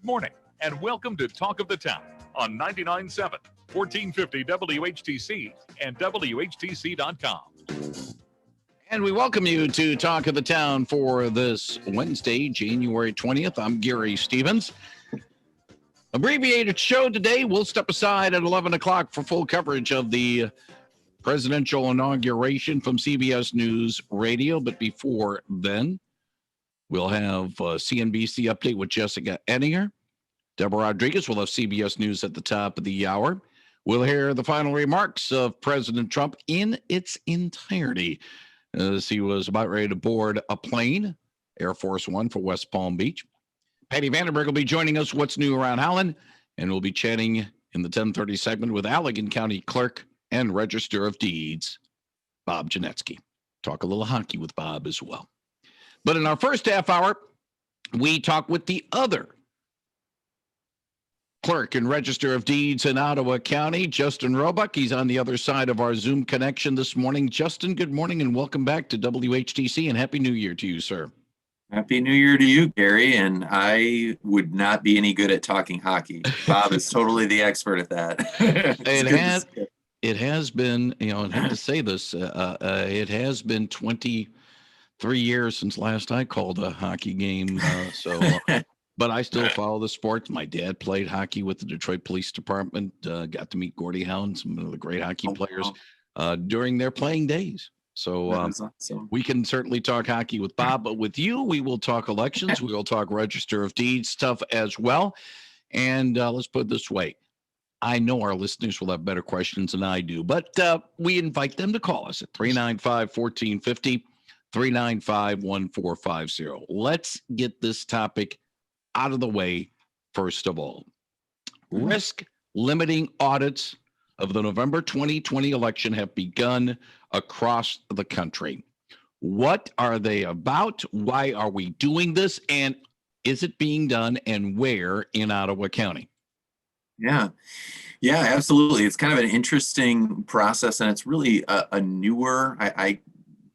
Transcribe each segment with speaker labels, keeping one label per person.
Speaker 1: morning, and welcome to Talk of the Town on 99.7, 1450 WHTC and WHTC.com.
Speaker 2: And we welcome you to Talk of the Town for this Wednesday, January 20th. I'm Gary Stevens. Abbreviated show today. We'll step aside at 11 o'clock for full coverage of the presidential inauguration from CBS News Radio. But before then, we'll have a CNBC update with Jessica Enninger. Deborah Rodriguez will have CBS News at the top of the hour. We'll hear the final remarks of President Trump in its entirety as he was about ready to board a plane, Air Force One for West Palm Beach. Patty Vandenberg will be joining us, What's New Around Howland, and we'll be chatting in the 10:30 segment with Allegan County Clerk and Register of Deeds, Bob Janetsky. Talk a little hockey with Bob as well. But in our first half hour, we talk with the other Clerk and Register of Deeds in Ottawa County, Justin Roebuck. He's on the other side of our Zoom connection this morning. Justin, good morning and welcome back to WHTC, and Happy New Year to you, sir.
Speaker 3: Happy New Year to you, Gary, and I would not be any good at talking hockey. Bob is totally the expert at that.
Speaker 2: It has been, I hate to say this, it has been 23 years since last I called a hockey game, but I still follow the sport. My dad played hockey with the Detroit Police Department, got to meet Gordie Howe and some of the great hockey players during their playing days. So
Speaker 3: awesome.
Speaker 2: We can certainly talk hockey with Bob, but with you, we will talk elections. We will talk Register of Deeds stuff as well. And let's put it this way. I know our listeners will have better questions than I do, but we invite them to call us at 395-1450, 395-1450. Let's get this topic out of the way first of all. Risk limiting audits of the November 2020 election have begun across the country. What are they about? Why are we doing this? And is it being done, and where in Ottawa County?
Speaker 3: Yeah, absolutely. It's kind of an interesting process, and it's really a newer, I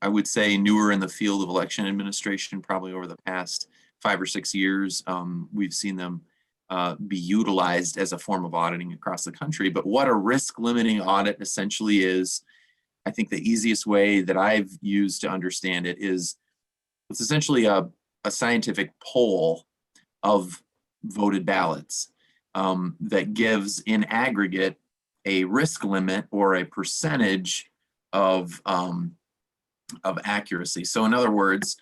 Speaker 3: would say newer in the field of election administration, probably over the past 5 or 6 years. We've seen them be utilized as a form of auditing across the country. But what a risk limiting audit essentially is, I think the easiest way that I've used to understand it is it's essentially a scientific poll of voted ballots that gives in aggregate a risk limit or a percentage of accuracy. So in other words,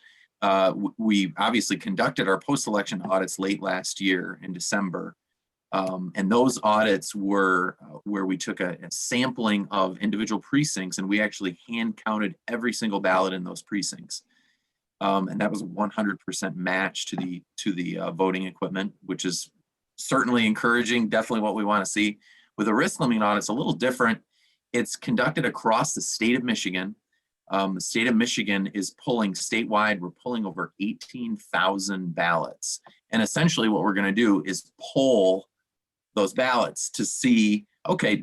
Speaker 3: we obviously conducted our post-election audits late last year in December. And those audits were where we took a sampling of individual precincts, and we actually hand counted every single ballot in those precincts. And that was 100% match to the voting equipment, which is certainly encouraging, definitely what we want to see. With a risk limiting audit, it's a little different. It's conducted across the state of Michigan. The state of Michigan is pulling statewide. We're pulling over 18,000 ballots. And essentially what we're going to do is poll those ballots to see, okay,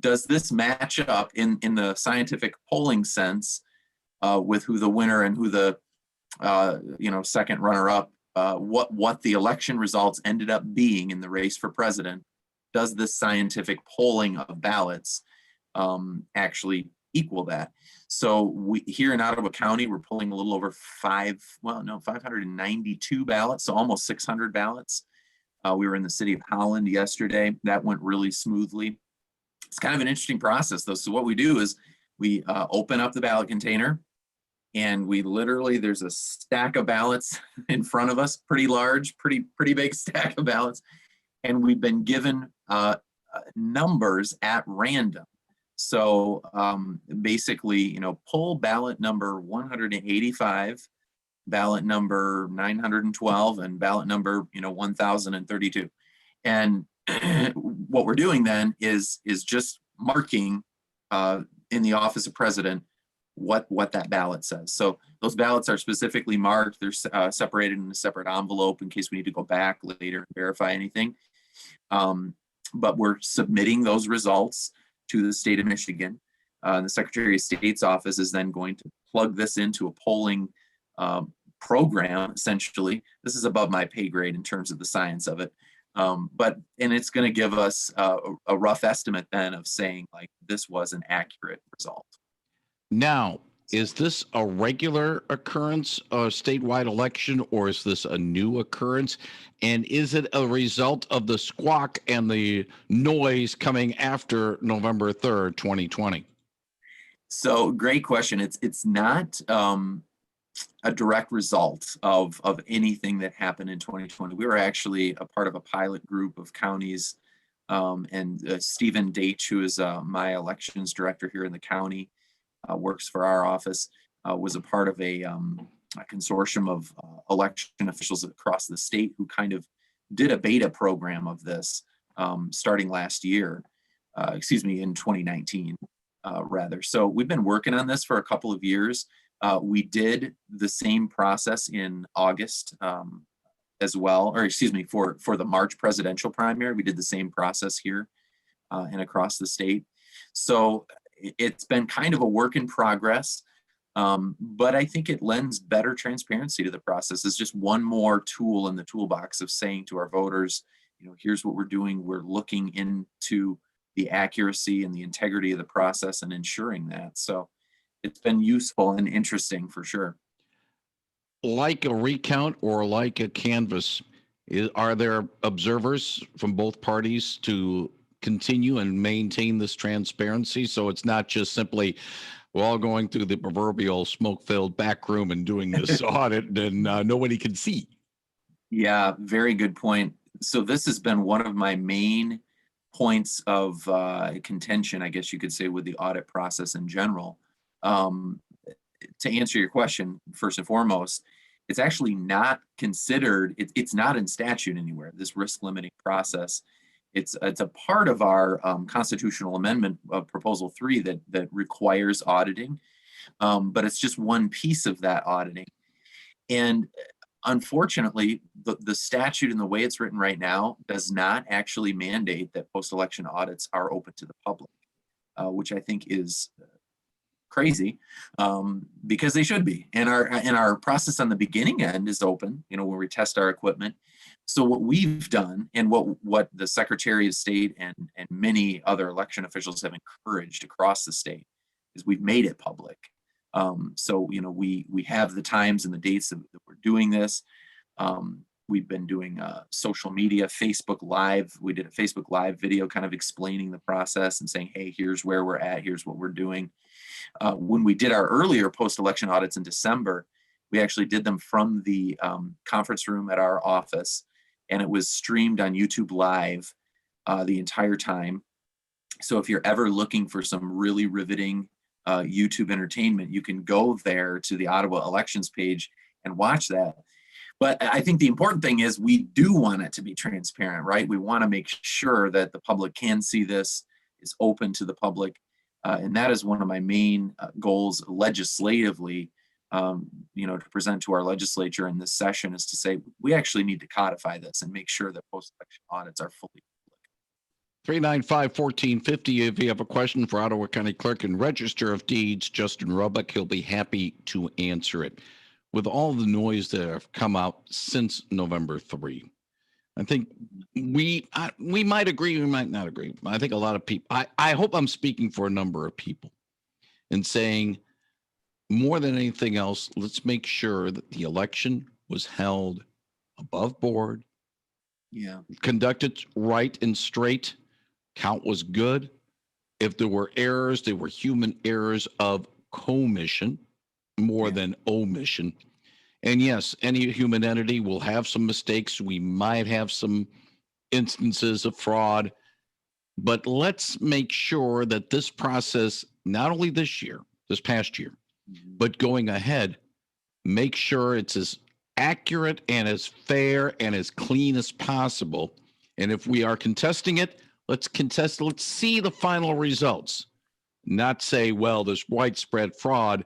Speaker 3: does this match up in the scientific polling sense with who the winner and who the second runner-up, what the election results ended up being in the race for president? Does this scientific polling of ballots actually equal that? So we here in Ottawa County, we're pulling a little over 592 ballots, so almost 600 ballots. We were in the city of Holland yesterday. That went really smoothly. It's kind of an interesting process, though. So what we do is we open up the ballot container, and we literally, there's a stack of ballots in front of us, pretty large, pretty big stack of ballots, and we've been given numbers at random. So basically, pull ballot number 185, ballot number 912, and ballot number 1032. And what we're doing then is just marking in the office of president what that ballot says. So those ballots are specifically marked. They're separated in a separate envelope in case we need to go back later and verify anything. But we're submitting those results to the state of Michigan. The Secretary of State's office is then going to plug this into a polling program, essentially. This is above my pay grade in terms of the science of it. And it's going to give us a rough estimate then of saying like this was an accurate result.
Speaker 2: Now, is this a regular occurrence, a statewide election, or is this a new occurrence? And is it a result of the squawk and the noise coming after November 3rd, 2020?
Speaker 3: So great question. It's not a direct result of anything that happened in 2020. We were actually a part of a pilot group of counties, and Stephen Deitch, who is my elections director here in the county, works for our office, was a part of a consortium of election officials across the state who kind of did a beta program of this starting last year, in 2019, rather. So we've been working on this for a couple of years. We did the same process in August as well, or for the March presidential primary. We did the same process here and across the state. So it's been kind of a work in progress, but I think it lends better transparency to the process. It's just one more tool in the toolbox of saying to our voters, here's what we're doing. We're looking into the accuracy and the integrity of the process and ensuring that. So it's been useful and interesting for sure.
Speaker 2: Like a recount or like a canvass, are there observers from both parties to continue and maintain this transparency? So it's not just simply we're all going through the proverbial smoke-filled back room and doing this audit and nobody can see.
Speaker 3: Yeah, very good point. So this has been one of my main points of contention, I guess you could say, with the audit process in general. To answer your question, first and foremost, it's actually not considered, it's not in statute anywhere, this risk limiting process. It's a part of our constitutional amendment of Proposal 3 that requires auditing, but it's just one piece of that auditing. And unfortunately, the statute and the way it's written right now does not actually mandate that post-election audits are open to the public, which I think is crazy, because they should be. And our process on the beginning end is open, where we test our equipment. So what we've done and what the Secretary of State and many other election officials have encouraged across the state is we've made it public. So we have the times and the dates that we're doing this. We've been doing social media, Facebook Live. We did a Facebook Live video kind of explaining the process and saying, hey, here's where we're at, here's what we're doing. When we did our earlier post-election audits in December, we actually did them from the conference room at our office, and it was streamed on YouTube Live the entire time. So if you're ever looking for some really riveting YouTube entertainment, you can go there to the Ottawa elections page and watch that. But I think the important thing is we do want it to be transparent, right? We want to make sure that the public can see this, is open to the public. And that is one of my main goals legislatively, to present to our legislature in this session, is to say we actually need to codify this and make sure that post-election audits are fully public.
Speaker 2: 395-1450. If you have a question for Ottawa County Clerk and Register of Deeds Justin Roebuck, he'll be happy to answer it. With all the noise that have come out since November 3, I think we might agree, we might not agree. I think a lot of people, I hope I'm speaking for a number of people in saying, more than anything else, let's make sure that the election was held above board, conducted right and straight, count was good. If there were errors, they were human errors of commission more than omission. And yes, any human entity will have some mistakes. We might have some instances of fraud, but let's make sure that this process, not only this year, this past year, but going ahead, make sure it's as accurate and as fair and as clean as possible. And if we are contesting it, let's contest, let's see the final results, not say, well, there's widespread fraud,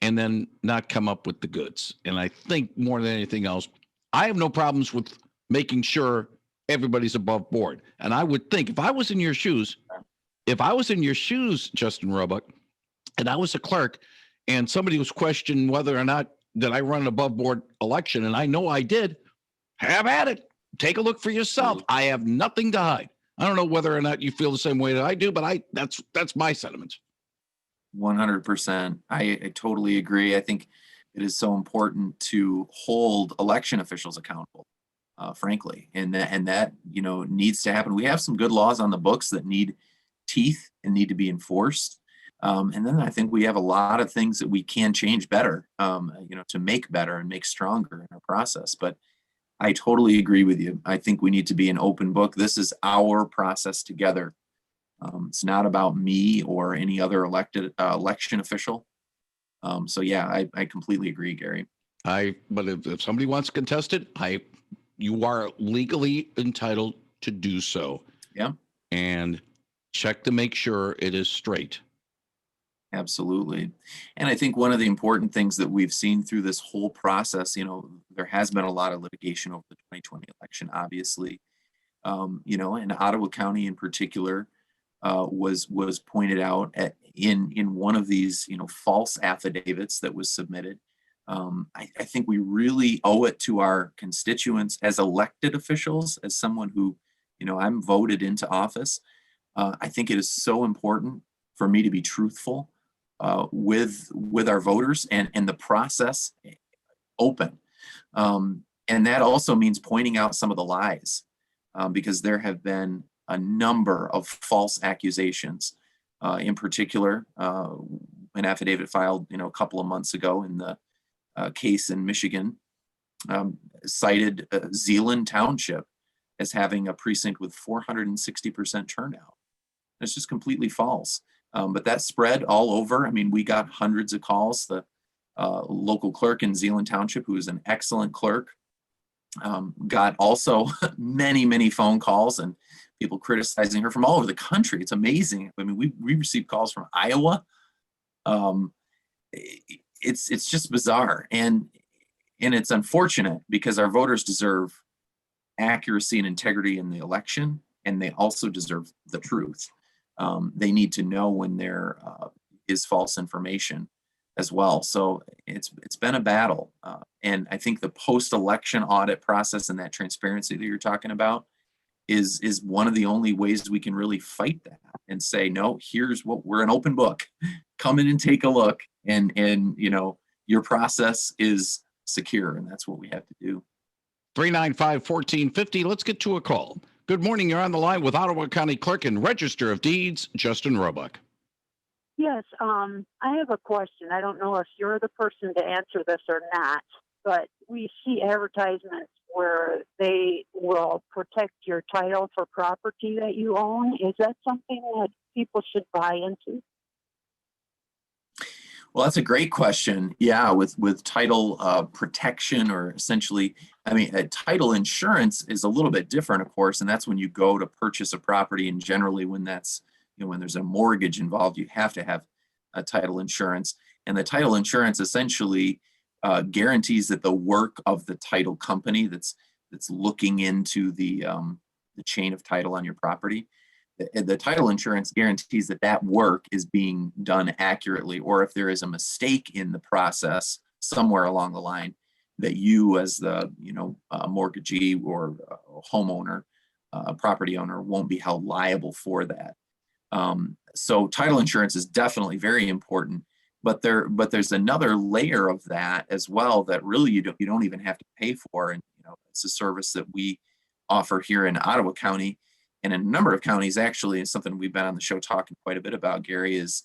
Speaker 2: and then not come up with the goods. And I think more than anything else, I have no problems with making sure everybody's above board. And I would think if I was in your shoes, Justin Roebuck, and I was a clerk, and somebody was questioning whether or not did I run an above board election, and I know I did, have at it. take a look for yourself. I have nothing to hide. I don't know whether or not you feel the same way that I do, but that's my sentiments.
Speaker 3: 100%. I totally agree. I think it is so important to hold election officials accountable, frankly, and that needs to happen. We have some good laws on the books that need teeth and need to be enforced. And then I think we have a lot of things that we can change better, to make better and make stronger in our process. But I totally agree with you. I think we need to be an open book. This is our process together. It's not about me or any other election official. So yeah, I completely agree, Gary.
Speaker 2: But if somebody wants to contest it, you are legally entitled to do so.
Speaker 3: Yeah.
Speaker 2: And check to make sure it is straight.
Speaker 3: Absolutely. And I think one of the important things that we've seen through this whole process, there has been a lot of litigation over the 2020 election, obviously. And Ottawa County in particular was pointed out in one of these, false affidavits that was submitted. I think we really owe it to our constituents as elected officials, as someone who, I'm voted into office. I think it is so important for me to be truthful with our voters and the process open. And that also means pointing out some of the lies, because there have been a number of false accusations. In particular, an affidavit filed, a couple of months ago in the case in Michigan cited Zeeland Township as having a precinct with 460% turnout. It's just completely false. But that spread all over. I mean, we got hundreds of calls. The local clerk in Zeeland Township, who is an excellent clerk, got also many, many phone calls and people criticizing her from all over the country. It's amazing. I mean, we received calls from Iowa. It's just bizarre. And it's unfortunate because our voters deserve accuracy and integrity in the election, and they also deserve the truth. They need to know when there is false information as well. So it's been a battle. And I think the post-election audit process and that transparency that you're talking about is one of the only ways we can really fight that and say, no, here's what we're an open book. Come in and take a look. And your process is secure. And that's what we have to do.
Speaker 2: 395-1450. Let's get to a call. Good morning. You're on the line with Ottawa County Clerk and Register of Deeds, Justin Roebuck.
Speaker 4: Yes, I have a question. I don't know if you're the person to answer this or not, but we see advertisements where they will protect your title for property that you own. Is that something that people should buy into?
Speaker 3: Well, that's a great question. Yeah, with title protection, or essentially, title insurance is a little bit different, of course, and that's when you go to purchase a property, and generally when that's, when there's a mortgage involved, you have to have a title insurance. And the title insurance essentially guarantees that the work of the title company that's looking into the chain of title on your property, the title insurance guarantees that work is being done accurately, or if there is a mistake in the process somewhere along the line, that you as the mortgagee or homeowner, property owner, won't be held liable for that. So title insurance is definitely very important, but there's another layer of that as well that really you don't even have to pay for, and it's a service that we offer here in Ottawa County. And in a number of counties, actually, is something we've been on the show talking quite a bit about, Gary, is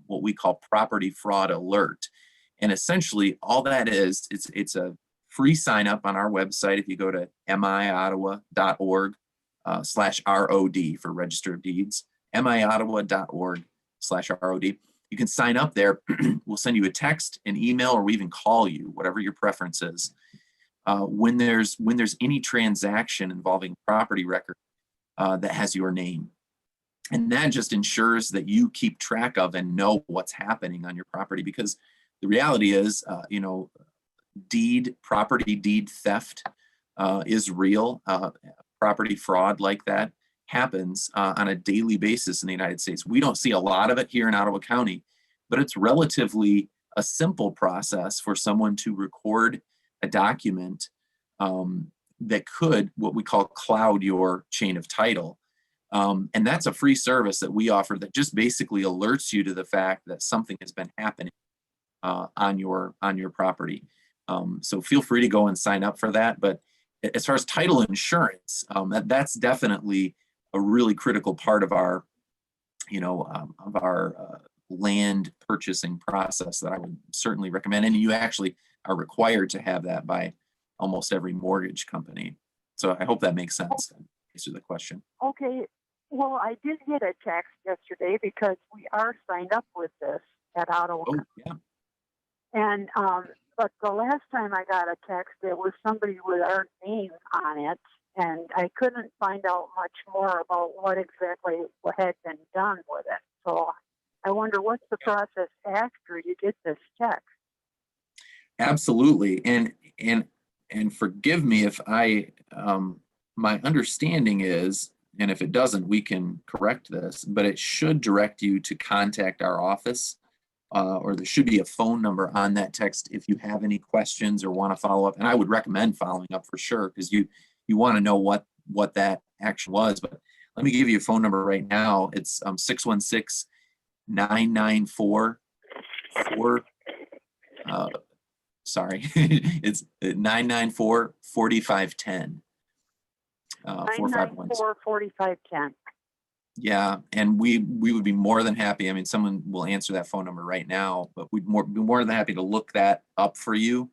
Speaker 3: what we call property fraud alert. And essentially all that is, it's a free sign up on our website. If you go to miottawa.org/ROD for Register of Deeds, miottawa.org/ROD. You can sign up there. We'll send you a text, an email, or we even call you, whatever your preference is. When there's any transaction involving property record that has your name. And that just ensures that you keep track of and know what's happening on your property, because the reality is, property deed theft is real. Property fraud like that happens on a daily basis in the United States. We don't see a lot of it here in Ottawa County, but it's relatively a simple process for someone to record a document that could what we call cloud your chain of title. And that's a free service that we offer that just basically alerts you to the fact that something has been happening on your property. So feel free to go and sign up for that. But as far as title insurance, that's definitely a really critical part of our, land purchasing process that I would certainly recommend. And you actually are required to have that by almost every mortgage company. So I hope that makes sense to answer the question.
Speaker 4: Okay. Well, I did get a text yesterday because we are signed up with this at Ottawa.
Speaker 3: Oh, yeah.
Speaker 4: And but the last time I got a text, it was somebody with our name on it, and I couldn't find out much more about what exactly had been done with it. So I wonder what's the process after you get this text.
Speaker 3: Absolutely. And forgive me if my understanding is, and if it doesn't, we can correct this, but it should direct you to contact our office, or there should be a phone number on that text if you have any questions or want to follow up. And I would recommend following up for sure, because you want to know what that action was. But let me give you a phone number right now. It's 616-994-4. It's 994-4510.
Speaker 4: 994-4510.
Speaker 3: Yeah, and we would be more than happy. I mean, someone will answer that phone number right now, but we'd be more than happy to look that up for you,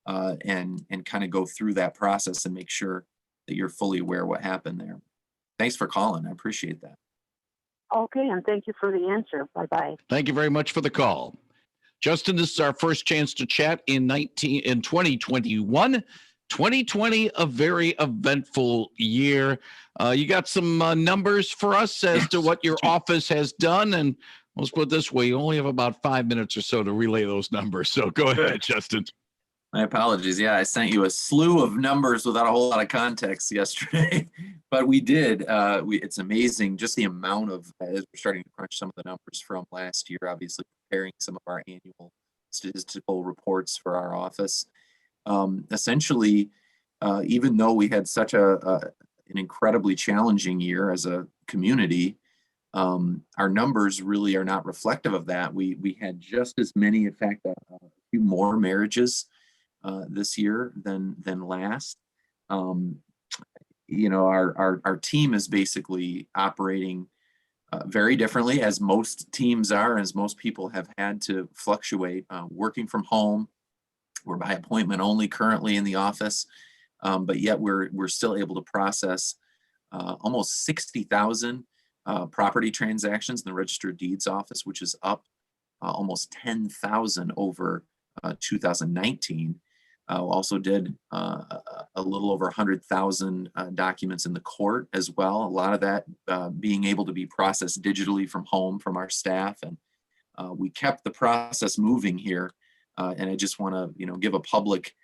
Speaker 3: and kind of go through that process and make sure that you're fully aware what happened there. Thanks for calling. I appreciate that.
Speaker 4: Okay, and thank you for the answer. Bye-bye.
Speaker 2: Thank you very much for the call. Justin, this is our first chance to chat in 2021. 2020, a very eventful year. You got some numbers for us as to what your office has done, and let's put it this way, you only have about 5 minutes or so to relay those numbers. So go ahead, Justin.
Speaker 3: My apologies. Yeah, I sent you a slew of numbers without a whole lot of context yesterday, but we did. It's amazing just the amount of, as we're starting to crunch some of the numbers from last year, obviously preparing some of our annual statistical reports for our office. Essentially, even though we had such an incredibly challenging year as a community, our numbers really are not reflective of that. We had just as many, in fact, a few more marriages this year than last. Our team is basically operating very differently, as most teams are, as most people have had to fluctuate, working from home. We're by appointment only currently in the office, but yet we're still able to process almost 60,000 property transactions in the Register of Deeds office, which is up almost 10,000 over 2019. Also did a little over 100,000 documents in the court as well. A lot of that being able to be processed digitally from home from our staff, and we kept the process moving here. And I just want to, give a public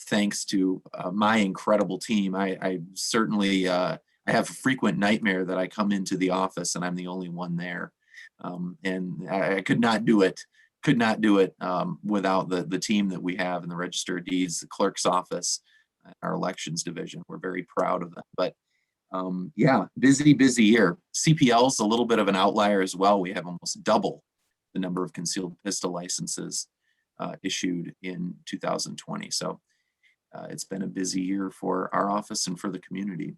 Speaker 3: thanks to my incredible team. I certainly I have a frequent nightmare that I come into the office and I'm the only one there, and I could not do it. Without the team that we have in the Register of Deeds, the clerk's office, our elections division. We're very proud of them. But busy year. CPL's a little bit of an outlier as well. We have almost double the number of concealed pistol licenses issued in 2020. So it's been a busy year for our office and for the community.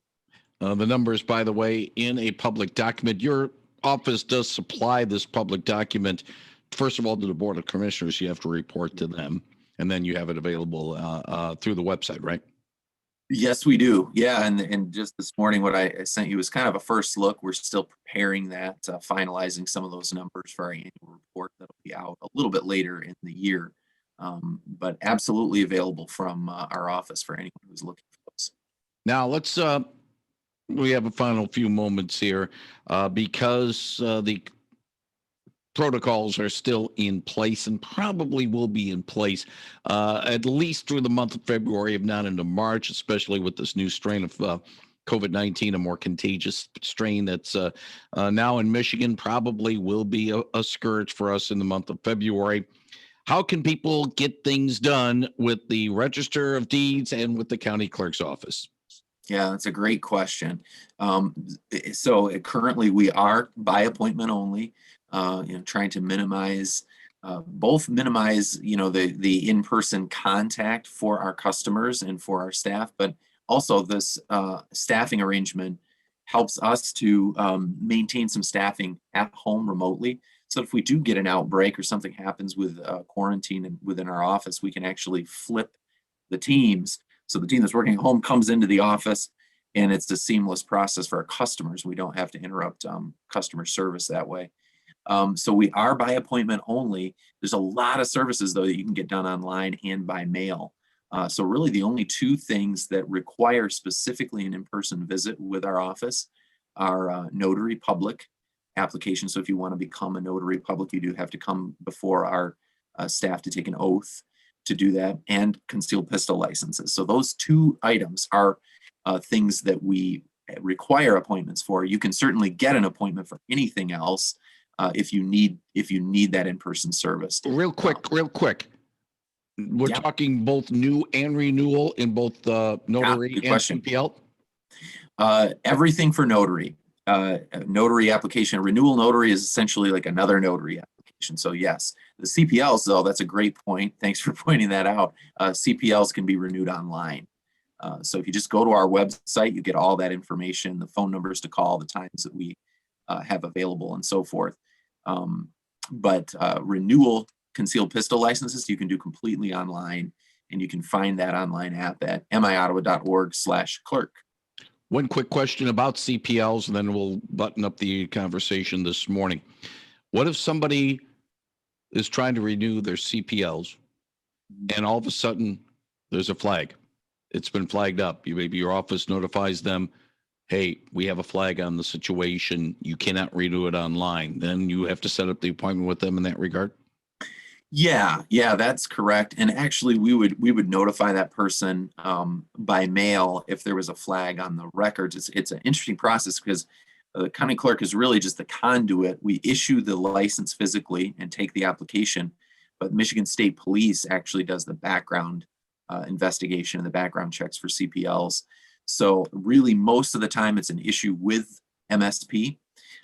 Speaker 2: The numbers, by the way, in a public document. Your office does supply this public document, first of all, to the Board of Commissioners. You have to report to them, and then you have it available through the website, right?
Speaker 3: Yes, we do. Yeah, and just this morning, what I sent you was kind of a first look. We're still preparing that, finalizing some of those numbers for our annual report that'll be out a little bit later in the year, but absolutely available from our office for anyone who's looking for those.
Speaker 2: Now let's. We have a final few moments here because the protocols are still in place and probably will be in place at least through the month of February, if not into March, especially with this new strain of COVID-19, a more contagious strain that's now in Michigan, probably will be a scourge for us in the month of February. How can people get things done with the Register of Deeds and with the county clerk's office?
Speaker 3: Yeah, that's a great question. So currently we are by appointment only, trying to minimize, minimize, the in-person contact for our customers and for our staff, but also this staffing arrangement helps us to maintain some staffing at home remotely. So if we do get an outbreak or something happens with quarantine and within our office, we can actually flip the teams. So the team that's working at home comes into the office, and it's a seamless process for our customers. We don't have to interrupt customer service that way. So we are by appointment only. There's a lot of services though that you can get done online and by mail. So really the only two things that require specifically an in-person visit with our office are notary public application. So if you want to become a notary public, you do have to come before our staff to take an oath to do that, and concealed pistol licenses. So those two items are things that we require appointments for. You can certainly get an appointment for anything else if you need that in-person service.
Speaker 2: Real quick. We're
Speaker 3: Yeah.
Speaker 2: talking both new and renewal in both notary
Speaker 3: Good
Speaker 2: and
Speaker 3: question.
Speaker 2: CPL.
Speaker 3: Everything for notary. Notary application. Renewal notary is essentially like another notary application. So yes, the CPLs though, that's a great point. Thanks for pointing that out. CPLs can be renewed online. So if you just go to our website, you get all that information, the phone numbers to call, the times that we have available and so forth. But renewal concealed pistol licenses, you can do completely online, and you can find that online app at miottawa.org/clerk.
Speaker 2: One quick question about CPLs, and then we'll button up the conversation this morning. What if somebody is trying to renew their CPLs and all of a sudden there's a flag? It's been flagged up. Maybe your office notifies them, hey, we have a flag on the situation. You cannot renew it online. Then you have to set up the appointment with them in that regard.
Speaker 3: Yeah, that's correct. And actually, we would notify that person by mail if there was a flag on the records. It's an interesting process because the county clerk is really just the conduit. We issue the license physically and take the application, but Michigan State Police actually does the background investigation and the background checks for CPLs. So really, most of the time, it's an issue with MSP,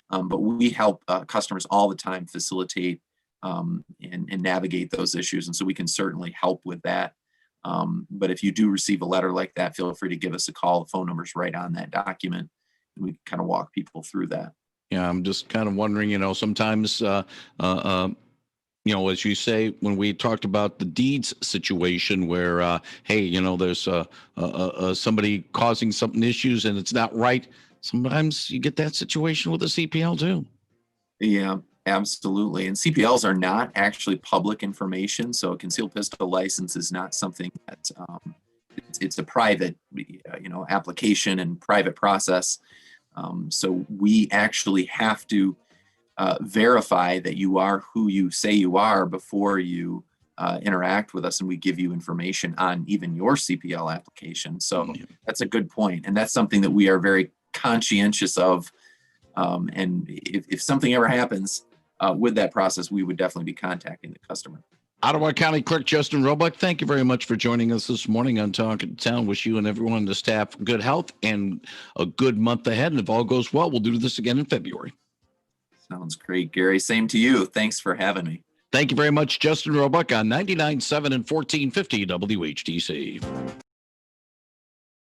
Speaker 3: but we help customers all the time facilitate and navigate those issues. And so we can certainly help with that. But if you do receive a letter like that, feel free to give us a call. The phone number's right on that document, and we kind of walk people through that.
Speaker 2: Yeah, I'm just kind of wondering, sometimes, as you say, when we talked about the Deeds situation where, hey, there's somebody causing something issues and it's not right. Sometimes you get that situation with the CPL too.
Speaker 3: Yeah, absolutely. And CPLs are not actually public information. So a concealed pistol license is not something that it's a private, application and private process. So we actually have to verify that you are who you say you are before you interact with us, and we give you information on even your CPL application. So that's a good point, and that's something that we are very conscientious of. And if something ever happens with that process, we would definitely be contacting the customer.
Speaker 2: Ottawa County Clerk Justin Roebuck, thank you very much for joining us this morning on Talking Town. Wish you and everyone, the staff, good health and a good month ahead. And if all goes well, we'll do this again in February.
Speaker 3: Sounds great, Gary. Same to you. Thanks for having me.
Speaker 2: Thank you very much, Justin Roebuck on 99.7 and 1450 WHTC.